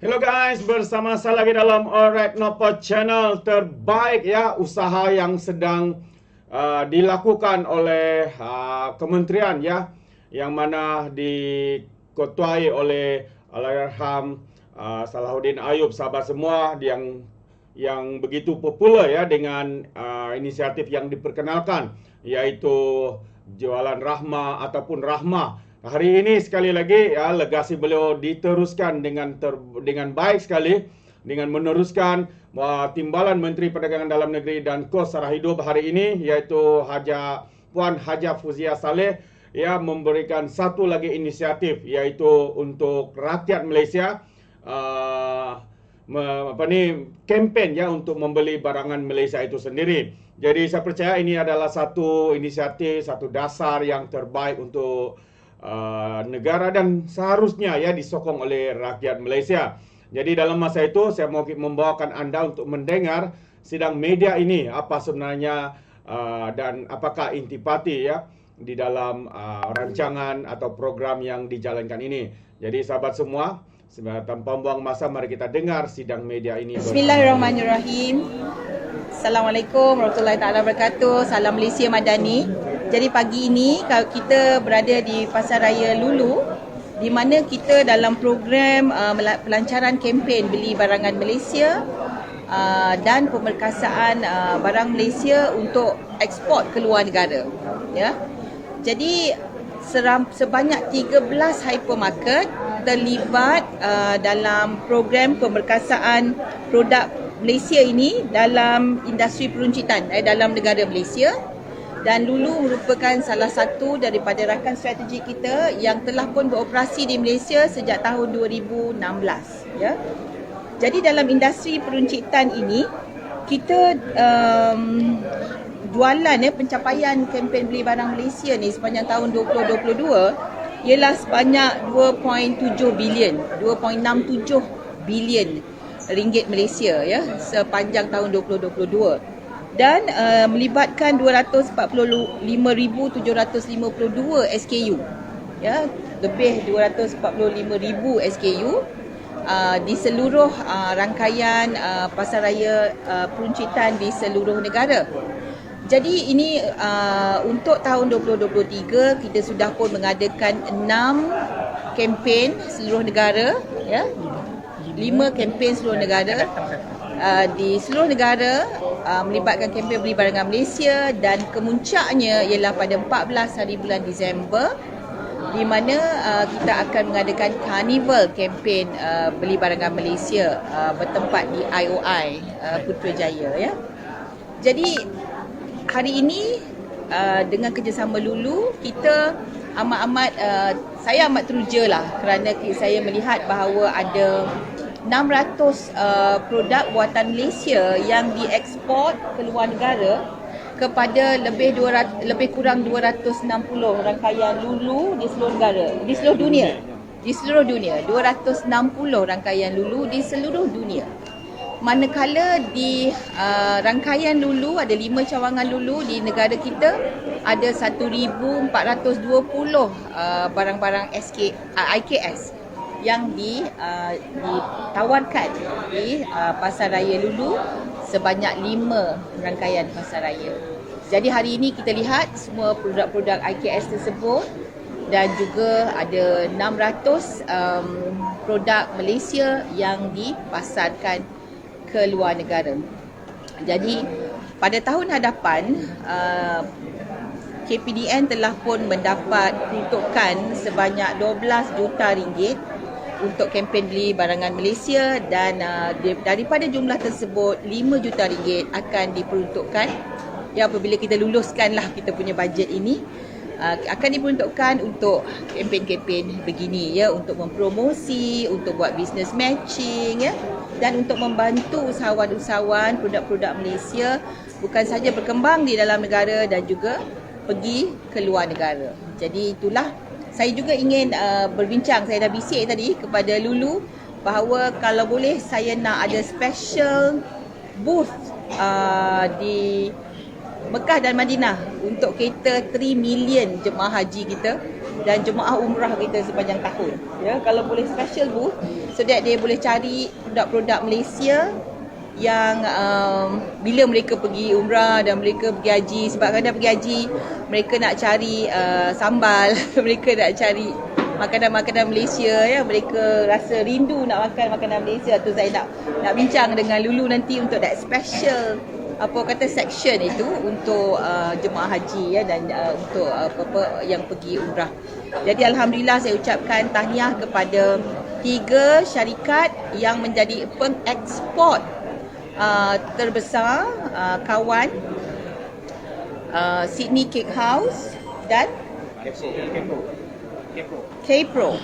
Hello guys, bersama saya lagi dalam Alright Nopo channel terbaik ya, usaha yang sedang dilakukan oleh kementerian ya, yang mana diketuai oleh Allahyarham Salahuddin Ayub, sahabat semua, yang begitu popular ya dengan inisiatif yang diperkenalkan, yaitu jualan rahmah ataupun rahmah. Hari ini sekali lagi ya, legasi beliau diteruskan dengan baik sekali, dengan meneruskan timbalan Menteri Perdagangan Dalam Negeri dan Kos Sara Hidup hari ini, yaitu Puan Haja Fuzia Saleh, ya, memberikan satu lagi inisiatif, yaitu untuk rakyat Malaysia kempen ya untuk membeli barangan Malaysia itu sendiri. Jadi saya percaya ini adalah satu inisiatif, satu dasar yang terbaik untuk negara dan seharusnya ya disokong oleh rakyat Malaysia. Jadi dalam masa itu saya mau membawakan anda untuk mendengar sidang media ini, apa sebenarnya dan apakah intipati ya di dalam rancangan atau program yang dijalankan ini. Jadi sahabat semua, tanpa buang masa, mari kita dengar sidang media ini. Bismillahirrahmanirrahim. Assalamualaikum warahmatullahi taala wabarakatuh. Salam Malaysia Madani. Jadi pagi ini kita berada di Pasar Raya Lulu, di mana kita dalam program pelancaran kempen beli barangan Malaysia dan pemerkasaan barang Malaysia untuk ekspor ke luar negara. Ya. Jadi sebanyak 13 hypermarket terlibat dalam program pemerkasaan produk Malaysia ini dalam industri peruncitan dalam negara Malaysia. Dan Lulu merupakan salah satu daripada rakan strategi kita yang telah pun beroperasi di Malaysia sejak tahun 2016 ya. Jadi dalam industri peruncitan ini kita jualan pencapaian kempen beli barang Malaysia ni sepanjang tahun 2022 ialah sebanyak 2.7 bilion, 2.67 bilion ringgit Malaysia ya sepanjang tahun 2022, dan melibatkan 245,752 SKU ya, lebih 245,000 SKU di seluruh rangkaian pasaraya peruncitan di seluruh negara. Jadi ini untuk tahun 2023 kita sudah pun mengadakan 6 kempen seluruh negara ya. 5 kempen seluruh negara di seluruh negara melibatkan kempen beli barangan Malaysia, dan kemuncaknya ialah pada 14 hari bulan Disember, di mana kita akan mengadakan carnival kempen beli barangan Malaysia bertempat di IOI Putrajaya ya. Jadi hari ini dengan kerjasama Lulu, kita saya amat teruja lah kerana saya melihat bahawa ada 600 produk buatan Malaysia yang diekspor ke luar negara kepada lebih kurang 260 rangkaian Lulu di seluruh negara, di seluruh dunia 260 rangkaian Lulu di seluruh dunia. Manakala di rangkaian Lulu ada 5 cawangan Lulu di negara kita, ada 1,420 barang-barang IKS yang ditawarkan di Pasar Raya Lulu, sebanyak 5 rangkaian pasar raya. Jadi hari ini kita lihat semua produk-produk IKS tersebut, dan juga ada 600 produk Malaysia yang dipasarkan ke luar negara. Jadi pada tahun hadapan KPDN telah pun mendapat peruntukan sebanyak 12 juta ringgit untuk kempen beli barangan Malaysia, dan daripada jumlah tersebut 5 juta ringgit akan diperuntukkan ya, apabila kita luluskanlah kita punya bajet ini, akan diperuntukkan untuk kempen-kempen begini ya, untuk mempromosi, untuk buat business matching ya, dan untuk membantu usahawan-usahawan produk-produk Malaysia bukan saja berkembang di dalam negara dan juga pergi ke luar negara. Jadi itulah, saya juga ingin berbincang, saya dah bisik tadi kepada Lulu bahawa kalau boleh saya nak ada special booth di Mekah dan Madinah untuk cater 3 million jemaah haji kita dan jemaah umrah kita sepanjang tahun. Ya, kalau boleh special booth so that dia boleh cari produk-produk Malaysia yang bila mereka pergi umrah dan mereka pergi haji, sebab kadang pergi haji mereka nak cari sambal, mereka nak cari makanan-makanan Malaysia, ya, mereka rasa rindu nak makan makanan Malaysia. Tu saya nak bincang dengan Lulu nanti untuk that special section itu untuk jemaah haji, ya, dan untuk apa yang pergi umrah. Jadi alhamdulillah saya ucapkan tahniah kepada 3 syarikat yang menjadi pengeksport terbesar, Kawan, Sydney Cake House dan K-Pro.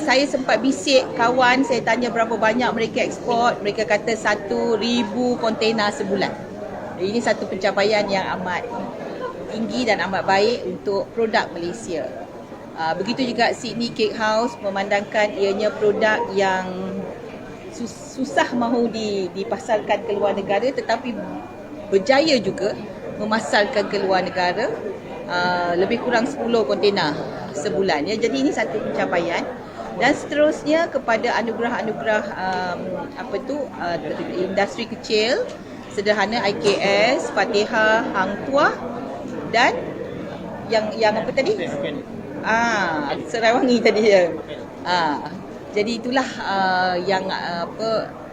Saya sempat bisik Kawan, saya tanya berapa banyak mereka ekspor, mereka kata 1,000 kontena sebulan. Ini satu pencapaian yang amat tinggi dan amat baik untuk produk Malaysia. Begitu juga Sydney Cake House, memandangkan ianya produk yang susah mahu dipasarkan ke luar negara, tetapi berjaya juga memasarkan ke luar negara, lebih kurang 10 kontena sebulan, ya. Jadi ini satu pencapaian. Dan seterusnya kepada anugerah-anugerah industri kecil sederhana, IKS, Fatihah, Hang Tuah dan yang apa tadi? Serai-Wangi tadi, ya. Jadi itulah yang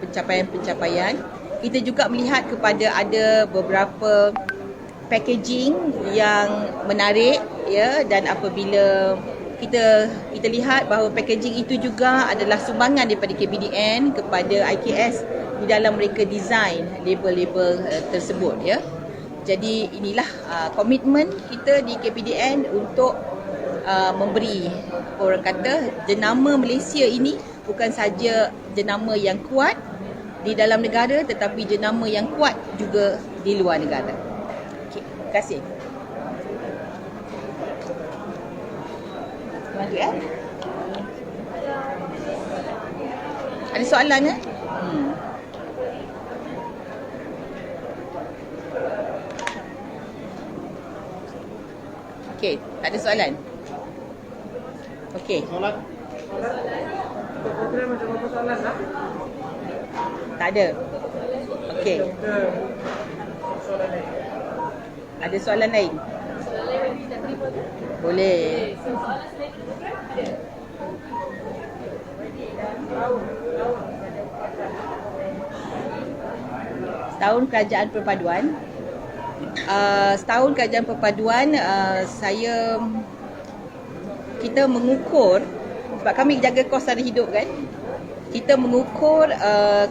pencapaian-pencapaian. Kita juga melihat kepada ada beberapa packaging yang menarik, ya, dan apabila kita lihat bahawa packaging itu juga adalah sumbangan daripada KPDN kepada IKS di dalam mereka design label-label tersebut, ya. Jadi inilah komitmen kita di KPDN untuk memberi, orang kata, jenama Malaysia ini bukan saja jenama yang kuat di dalam negara, tetapi jenama yang kuat juga di luar negara. Okay, terima kasih. Bantu, ya. Ada soalan, ya? Okey, tak ada soalan. Okey. Soalan? Untuk program macam apa soalan tak? Tak ada. Okey. Soalan lain. Ada soalan lain? Boleh. Setahun kerajaan perpaduan. Setahun kerajaan perpaduan, kita mengukur, sebab kami jaga kos sara hidup, kan. Kita mengukur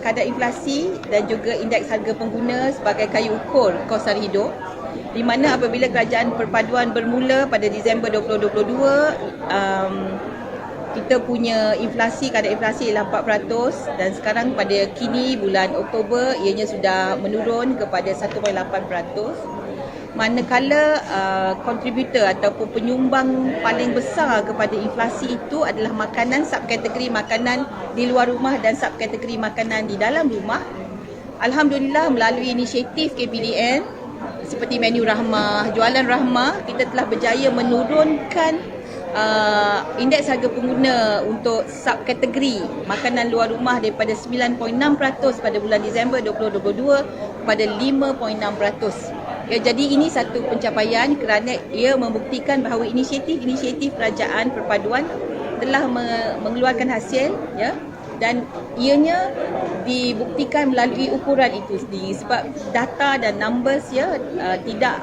kadar inflasi dan juga indeks harga pengguna sebagai kayu ukur kos sara hidup, di mana apabila kerajaan perpaduan bermula pada Disember 2022, kita punya inflasi, kadar inflasi ialah 4%, dan sekarang pada kini bulan Oktober ianya sudah menurun kepada 1.8%. Manakala kontributor ataupun penyumbang paling besar kepada inflasi itu adalah makanan, subkategori makanan di luar rumah dan subkategori makanan di dalam rumah. Alhamdulillah, melalui inisiatif KPDN seperti menu rahmah, jualan rahmah, kita telah berjaya menurunkan indeks harga pengguna untuk subkategori makanan luar rumah daripada 9.6% pada bulan Disember 2022 kepada 5.6%. Ya, jadi ini satu pencapaian kerana ia membuktikan bahawa inisiatif-inisiatif kerajaan perpaduan telah mengeluarkan hasil, ya, dan ianya dibuktikan melalui ukuran itu sendiri, sebab data dan numbers, ya, tidak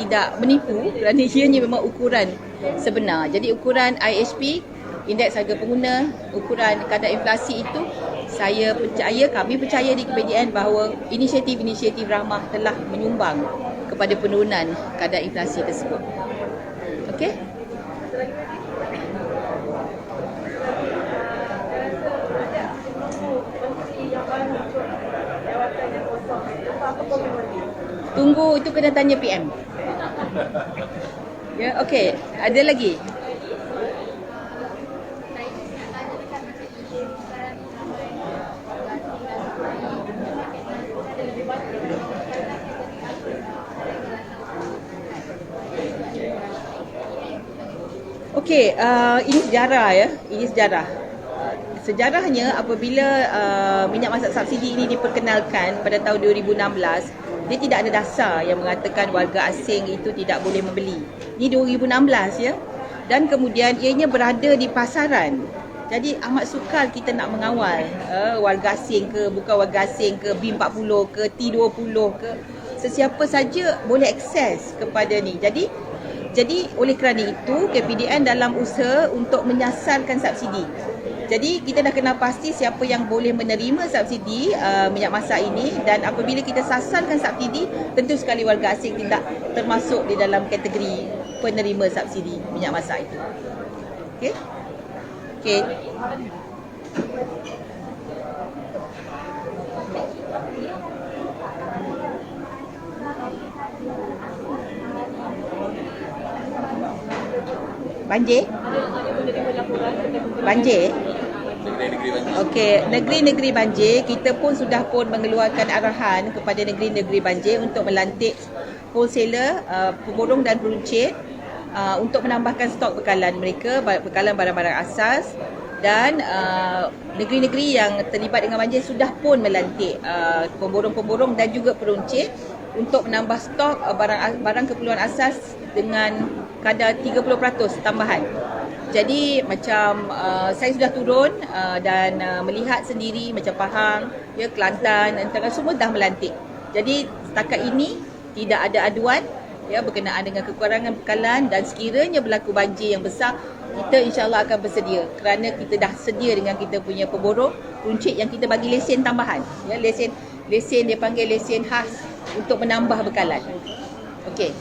tidak menipu, kerana ianya memang ukuran sebenar. Jadi ukuran IHP, indeks harga pengguna, ukuran kadar inflasi itu, kami percaya di KPDN bahawa inisiatif-inisiatif rahmah telah menyumbang kepada penurunan kadar inflasi tersebut. Okey? Tunggu, itu kena tanya PM. Ya, okey. Ada lagi? Okey, ini sejarah ya. Ini sejarah. Sejarahnya apabila minyak masak subsidi ini diperkenalkan pada tahun 2016, dia tidak ada dasar yang mengatakan warga asing itu tidak boleh membeli. Ini 2016 ya. Dan kemudian ianya berada di pasaran. Jadi amat sukar kita nak mengawal warga asing ke, bukan warga asing ke, B40 ke, T20 ke, sesiapa saja boleh akses kepada ni. Jadi oleh kerana itu KPDN dalam usaha untuk menyasarkan subsidi. Jadi kita dah kena pasti siapa yang boleh menerima subsidi minyak masak ini, dan apabila kita sasarkan subsidi, tentu sekali warga asing tidak termasuk di dalam kategori penerima subsidi minyak masak itu. Okey? Okey. Banjir? Banjir? Okey, negeri-negeri banjir, kita pun sudah mengeluarkan arahan kepada negeri-negeri banjir untuk melantik wholesaler, pemborong dan peruncit untuk menambahkan stok bekalan mereka, bekalan barang-barang asas, dan negeri-negeri yang terlibat dengan banjir sudah pun melantik pemborong-pemborong dan juga peruncit untuk menambah stok barang keperluan asas dengan kadar 30% tambahan. Jadi macam saya sudah turun dan melihat sendiri macam Pahang, ya, Kelantan, antara semua dah melantik. Jadi setakat ini tidak ada aduan ya berkenaan dengan kekurangan bekalan, dan sekiranya berlaku banjir yang besar, kita insya-Allah akan bersedia kerana kita dah sedia dengan kita punya pemborong, runcit yang kita bagi lesen tambahan. Ya, lesen dia panggil lesen khas untuk menambah bekalan. Okey.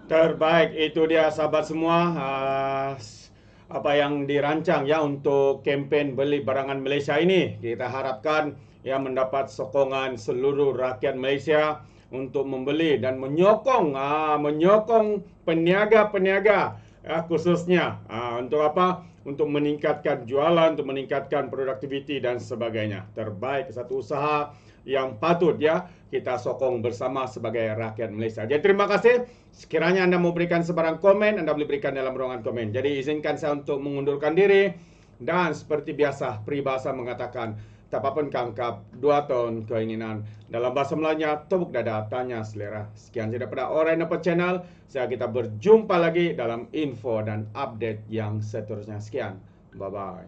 Terbaik, itu dia sahabat semua apa yang dirancang ya untuk kempen beli barangan Malaysia ini. Kita harapkan ya mendapat sokongan seluruh rakyat Malaysia untuk membeli dan menyokong peniaga-peniaga khususnya untuk apa? Untuk meningkatkan jualan, untuk meningkatkan produktiviti dan sebagainya. Terbaik, satu usaha yang patut ya kita sokong bersama sebagai rakyat Malaysia. Jadi terima kasih. Sekiranya anda mau berikan sebarang komen, anda boleh berikan dalam ruangan komen. Jadi izinkan saya untuk mengundurkan diri, dan seperti biasa peribahasa mengatakan tapapun kangkap, 2 tahun keinginan. Dalam bahasa Melayunya, tepuk dada, tanya selera. Sekian daripada Orainapa Channel. Kita berjumpa lagi dalam info dan update yang seterusnya. Sekian. Bye-bye.